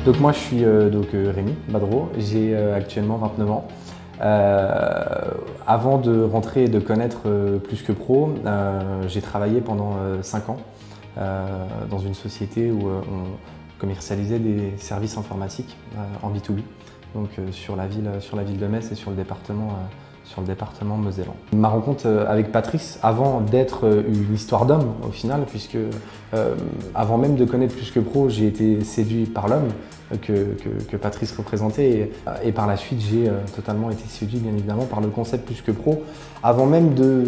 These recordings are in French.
Donc moi je suis Rémi Badreau, j'ai actuellement 29 ans. Avant de rentrer et de connaître Plus que Pro, j'ai travaillé pendant 5 ans dans une société où on commercialisait des services informatiques en B2B, donc sur la ville de Metz et sur le département Moselle. Ma rencontre avec Patrice, avant d'être une histoire d'homme au final, puisque avant même de connaître Plus que Pro, j'ai été séduit par l'homme que Patrice représentait et par la suite j'ai totalement été séduit bien évidemment par le concept Plus que Pro. Avant même de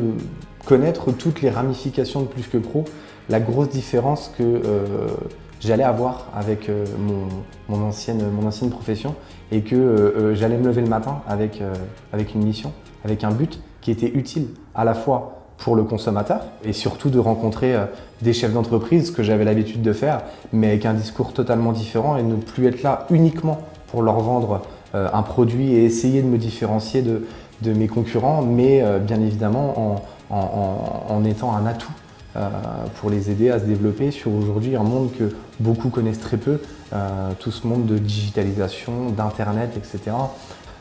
connaître toutes les ramifications de Plus que Pro, la grosse différence que j'allais avoir avec mon ancienne profession et que j'allais me lever le matin avec une mission, avec un but qui était utile à la fois pour le consommateur et surtout de rencontrer des chefs d'entreprise, ce que j'avais l'habitude de faire, mais avec un discours totalement différent et ne plus être là uniquement pour leur vendre un produit et essayer de me différencier de mes concurrents, mais bien évidemment en étant un atout pour les aider à se développer sur aujourd'hui un monde que beaucoup connaissent très peu, tout ce monde de digitalisation, d'internet, etc.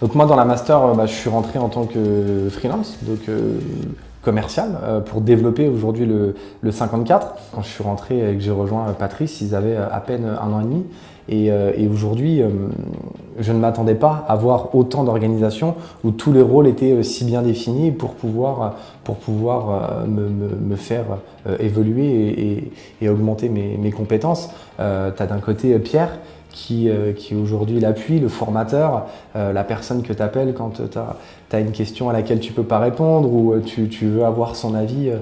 Donc moi dans la master, je suis rentré en tant que freelance, donc commercial, pour développer aujourd'hui le 54. Quand je suis rentré et que j'ai rejoint Patrice, ils avaient à peine 1 an et demi. Et aujourd'hui, je ne m'attendais pas à voir autant d'organisations où tous les rôles étaient si bien définis pour pouvoir me faire évoluer et augmenter mes compétences. Tu as d'un côté Pierre, qui est aujourd'hui l'appui, le formateur, la personne que tu appelles quand tu as une question à laquelle tu ne peux pas répondre ou tu veux avoir son avis,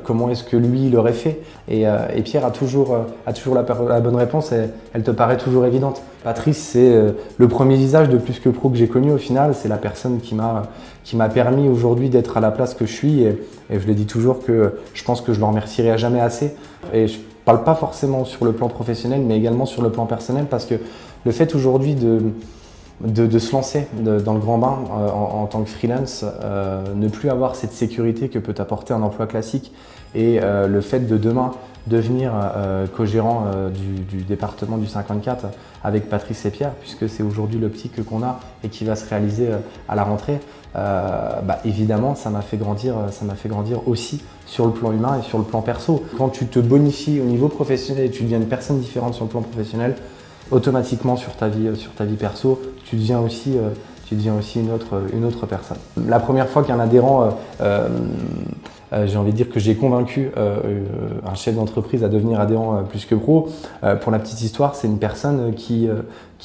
comment est-ce que lui il aurait fait. Et Pierre a toujours la bonne réponse et elle te paraît toujours évidente. Patrice, c'est le premier visage de Plus que Pro que j'ai connu au final, c'est la personne qui m'a permis aujourd'hui d'être à la place que je suis et je le dis toujours que je pense que je ne le remercierai à jamais assez. Et je parle pas forcément sur le plan professionnel, mais également sur le plan personnel, parce que le fait aujourd'hui de se lancer dans le grand bain en tant que freelance, ne plus avoir cette sécurité que peut apporter un emploi classique et le fait de demain devenir co-gérant du département du 54 avec Patrice et Pierre, puisque c'est aujourd'hui l'optique qu'on a et qui va se réaliser à la rentrée, évidemment ça m'a fait grandir aussi sur le plan humain et sur le plan perso. Quand tu te bonifies au niveau professionnel et tu deviens une personne différente sur le plan professionnel, automatiquement sur ta vie perso, tu deviens aussi une autre personne. La première fois qu'un adhérent, j'ai envie de dire que j'ai convaincu un chef d'entreprise à devenir adhérent Plus que Pro, pour la petite histoire, c'est une personne qui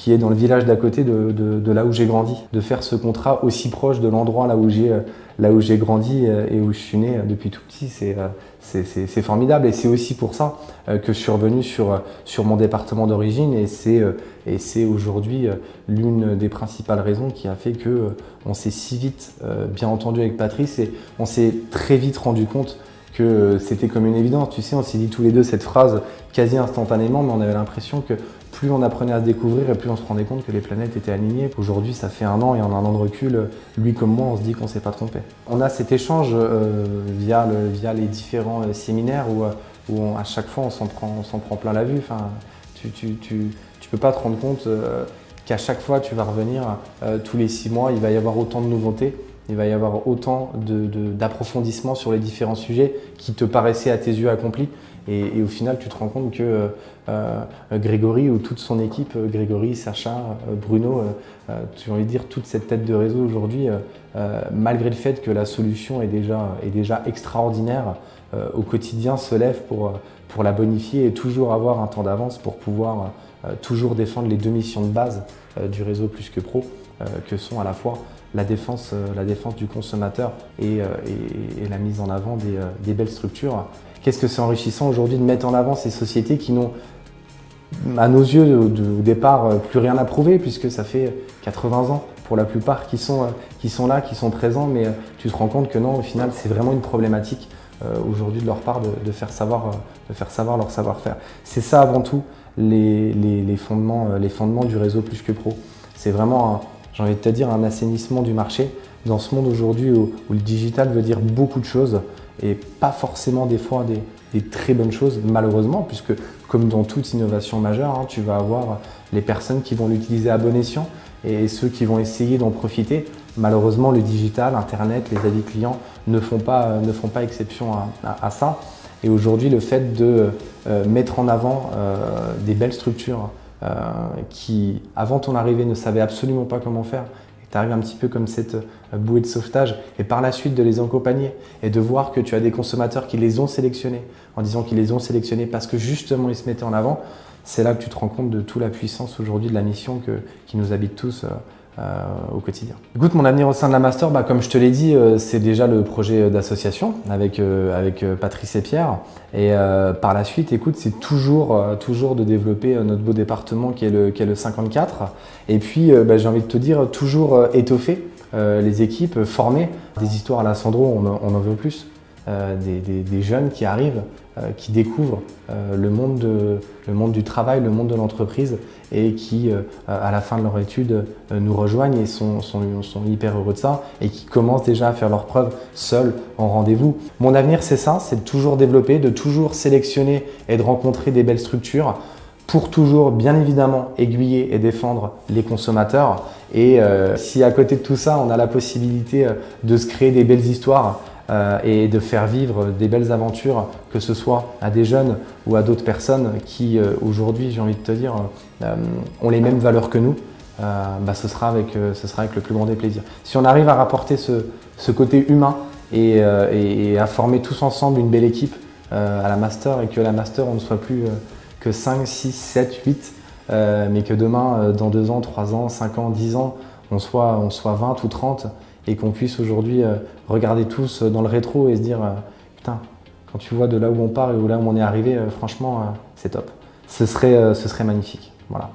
est dans le village d'à côté de là où j'ai grandi. De faire ce contrat aussi proche de l'endroit là où j'ai grandi et où je suis né depuis tout petit, c'est formidable. Et c'est aussi pour ça que je suis revenu sur mon département d'origine et c'est aujourd'hui l'une des principales raisons qui a fait que on s'est si vite bien entendu avec Patrice et on s'est très vite rendu compte que c'était comme une évidence. Tu sais, on s'est dit tous les deux cette phrase quasi instantanément, mais on avait l'impression que plus on apprenait à se découvrir et plus on se rendait compte que les planètes étaient alignées. Aujourd'hui, ça fait 1 an et en 1 an de recul, lui comme moi, on se dit qu'on ne s'est pas trompé. On a cet échange via les différents séminaires où à chaque fois on s'en prend plein la vue. Enfin, tu peux pas te rendre compte qu'à chaque fois tu vas revenir tous les 6 mois, il va y avoir autant de nouveautés. Il va y avoir autant d'approfondissements sur les différents sujets qui te paraissaient à tes yeux accomplis. Et au final, tu te rends compte que Grégory ou toute son équipe, Grégory, Sacha, Bruno, tu as envie de dire toute cette tête de réseau aujourd'hui, malgré le fait que la solution est déjà extraordinaire, au quotidien se lève pour la bonifier et toujours avoir un temps d'avance pour pouvoir toujours défendre les 2 missions de base du réseau Plus que Pro, que sont à la fois la défense du consommateur et la mise en avant des belles structures. Qu'est-ce que c'est enrichissant aujourd'hui de mettre en avant ces sociétés qui n'ont, à nos yeux, au départ, plus rien à prouver, puisque ça fait 80 ans pour la plupart qui sont là, qui sont présents, mais tu te rends compte que non, au final, c'est vraiment une problématique aujourd'hui de leur part de faire savoir leur savoir-faire. C'est ça avant tout les fondements du réseau Plus que Pro. C'est vraiment j'ai envie de te dire, un assainissement du marché dans ce monde aujourd'hui où le digital veut dire beaucoup de choses et pas forcément des fois des très bonnes choses, malheureusement, puisque comme dans toute innovation majeure, tu vas avoir les personnes qui vont l'utiliser à bon escient et ceux qui vont essayer d'en profiter. Malheureusement, le digital, Internet, les avis clients ne font pas exception à ça. Et aujourd'hui, le fait de mettre en avant des belles structures qui, avant ton arrivée, ne savaient absolument pas comment faire, tu arrives un petit peu comme cette bouée de sauvetage et par la suite de les accompagner et de voir que tu as des consommateurs qui les ont sélectionnés en disant qu'ils les ont sélectionnés parce que justement ils se mettaient en avant, c'est là que tu te rends compte de toute la puissance aujourd'hui de la mission qui nous habite tous au quotidien. Écoute, mon avenir au sein de la Master, comme je te l'ai dit, c'est déjà le projet d'association avec Patrice et Pierre. Et par la suite, écoute, c'est toujours de développer notre beau département qui est le 54. Et puis, j'ai envie de te dire, toujours étoffer les équipes, former. Des histoires à la Sandro, on en veut plus. Des jeunes qui arrivent, qui découvrent le monde du travail, le monde de l'entreprise et qui, à la fin de leur étude, nous rejoignent et sont hyper heureux de ça et qui commencent déjà à faire leurs preuves seuls en rendez-vous. Mon avenir, c'est ça, c'est de toujours développer, de toujours sélectionner et de rencontrer des belles structures pour toujours, bien évidemment, aiguiller et défendre les consommateurs. Et si à côté de tout ça, on a la possibilité de se créer des belles histoires et de faire vivre des belles aventures, que ce soit à des jeunes ou à d'autres personnes qui aujourd'hui, j'ai envie de te dire, ont les mêmes valeurs que nous, ce sera avec le plus grand des plaisirs. Si on arrive à rapporter ce côté humain et à former tous ensemble une belle équipe à la Master et que la Master, on ne soit plus que 5, 6, 7, 8, mais que demain, dans 2 ans, 3 ans, 5 ans, 10 ans, on soit 20 ou 30 et qu'on puisse aujourd'hui regarder tous dans le rétro et se dire putain, quand tu vois de là où on part et là où on est arrivé, franchement, c'est top. Ce serait magnifique. Voilà.